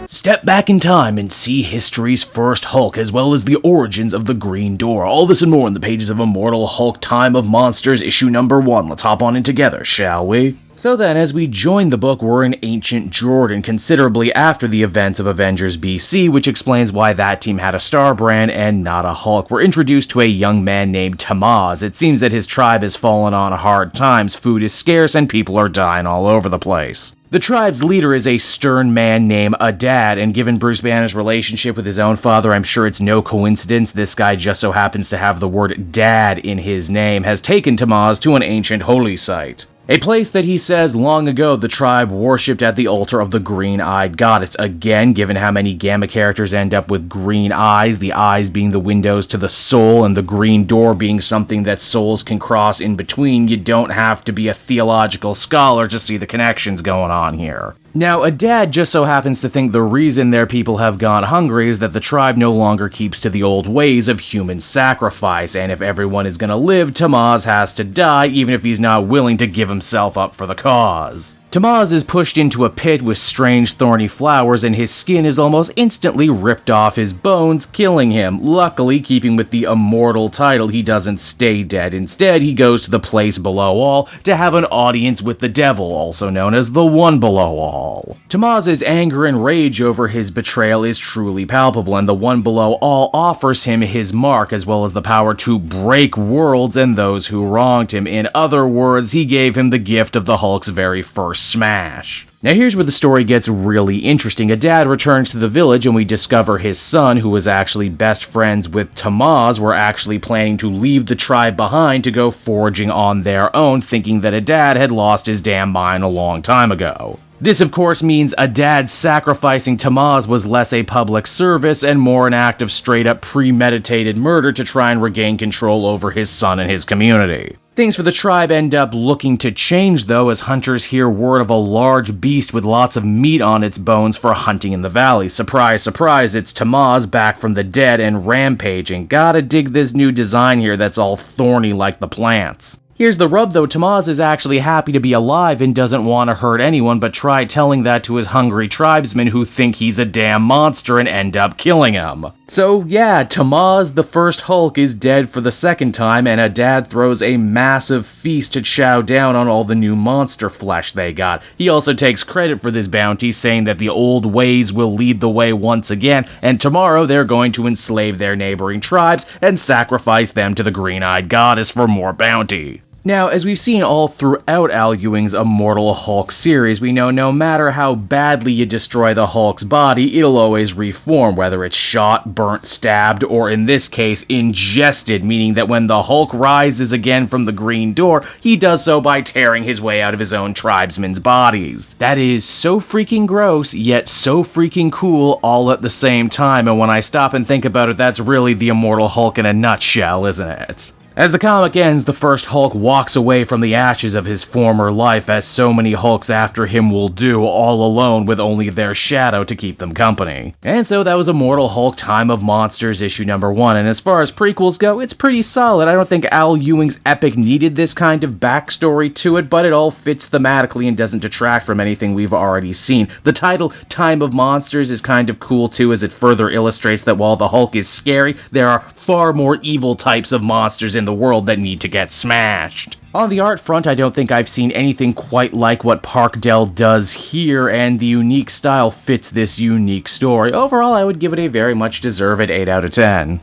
Step back in time and see history's first Hulk, as well as the origins of the Green Door. All this and more in the pages of Immortal Hulk Time of Monsters, issue number 1. Let's hop on in together, shall we? So then, as we join the book, we're in ancient Jordan, considerably after the events of Avengers BC, which explains why that team had a star brand and not a Hulk. We're introduced to a young man named Tamaz. It seems that his tribe has fallen on hard times, food is scarce, and people are dying all over the place. The tribe's leader is a stern man named Adad, and given Bruce Banner's relationship with his own father, I'm sure it's no coincidence this guy just so happens to have the word dad in his name, has taken Tamaz to an ancient holy site. A place that he says long ago the tribe worshipped at the altar of the green-eyed goddess. Again, given how many Gamma characters end up with green eyes, the eyes being the windows to the soul and the green door being something that souls can cross in between, you don't have to be a theological scholar to see the connections going on here. Now, Adad just so happens to think the reason their people have gone hungry is that the tribe no longer keeps to the old ways of human sacrifice, and if everyone is gonna live, Tamaz has to die, even if he's not willing to give himself up for the cause. Tamaz is pushed into a pit with strange thorny flowers, and his skin is almost instantly ripped off his bones, killing him. Luckily, keeping with the Immortal title, he doesn't stay dead. Instead, he goes to the place below all to have an audience with the devil, also known as the One Below All. Tamaz's anger and rage over his betrayal is truly palpable, and the One Below All offers him his mark, as well as the power to break worlds and those who wronged him. In other words, he gave him the gift of the Hulk's very first smash. Now here's where the story gets really interesting. Adad returns to the village and we discover his son, who was actually best friends with Tamaz, were actually planning to leave the tribe behind to go foraging on their own, thinking that Adad had lost his damn mind a long time ago. This, of course, means Adad sacrificing Tamaz was less a public service and more an act of straight-up premeditated murder to try and regain control over his son and his community. Things for the tribe end up looking to change, though, as hunters hear word of a large beast with lots of meat on its bones for hunting in the valley. Surprise, surprise, it's Tamaz back from the dead and rampaging. Gotta dig this new design here that's all thorny like the plants. Here's the rub though, Tamaz is actually happy to be alive and doesn't want to hurt anyone, but try telling that to his hungry tribesmen who think he's a damn monster and end up killing him. So yeah, Tamaz, the first Hulk, is dead for the second time, and Adad throws a massive feast to chow down on all the new monster flesh they got. He also takes credit for this bounty, saying that the old ways will lead the way once again, and tomorrow they're going to enslave their neighboring tribes and sacrifice them to the green-eyed goddess for more bounty. Now, as we've seen all throughout Al Ewing's Immortal Hulk series, we know no matter how badly you destroy the Hulk's body, it'll always reform, whether it's shot, burnt, stabbed, or in this case, ingested, meaning that when the Hulk rises again from the Green Door, he does so by tearing his way out of his own tribesmen's bodies. That is so freaking gross, yet so freaking cool all at the same time, and when I stop and think about it, that's really the Immortal Hulk in a nutshell, isn't it? As the comic ends, the first Hulk walks away from the ashes of his former life, as so many Hulks after him will do, all alone with only their shadow to keep them company. And so that was Immortal Hulk Time of Monsters issue number 1, and as far as prequels go, it's pretty solid. I don't think Al Ewing's epic needed this kind of backstory to it, but it all fits thematically and doesn't detract from anything we've already seen. The title, Time of Monsters, is kind of cool too, as it further illustrates that while the Hulk is scary, there are far more evil types of monsters in the world that need to get smashed. On the art front, I don't think I've seen anything quite like what PAKNADEL does here, and the unique style fits this unique story. Overall, I would give it a very much deserved 8 out of 10.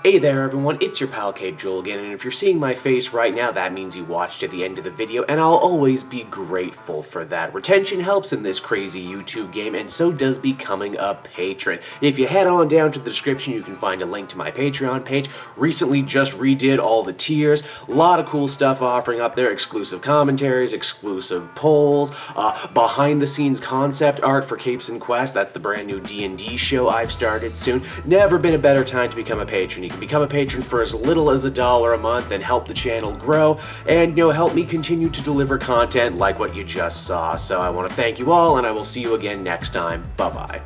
Hey there everyone, it's your pal Cape Joel again, and if you're seeing my face right now, that means you watched to the end of the video, and I'll always be grateful for that. Retention helps in this crazy YouTube game, and so does becoming a patron. If you head on down to the description, you can find a link to my Patreon page. Recently just redid all the tiers, a lot of cool stuff offering up there, exclusive commentaries, exclusive polls, behind the scenes concept art for Capes and Quest. That's the brand new D&D show I've started soon. Never been a better time to become a patron. You can become a patron for as little as $1 a month and help the channel grow and, help me continue to deliver content like what you just saw. So I want to thank you all, and I will see you again next time. Bye-bye.